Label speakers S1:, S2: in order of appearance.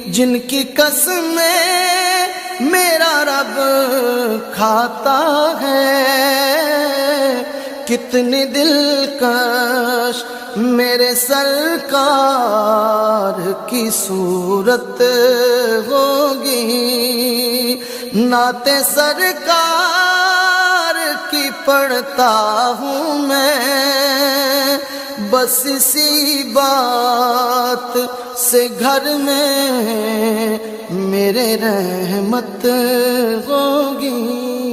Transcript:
S1: जिनकी कसमें मेरा रब खाता है। कितनी दिलकश मेरे सरकार की सूरत होगी, नाते सरकार की पढ़ता हूँ मैं। बस इसी बात से घर में मेरे रहमत होगी।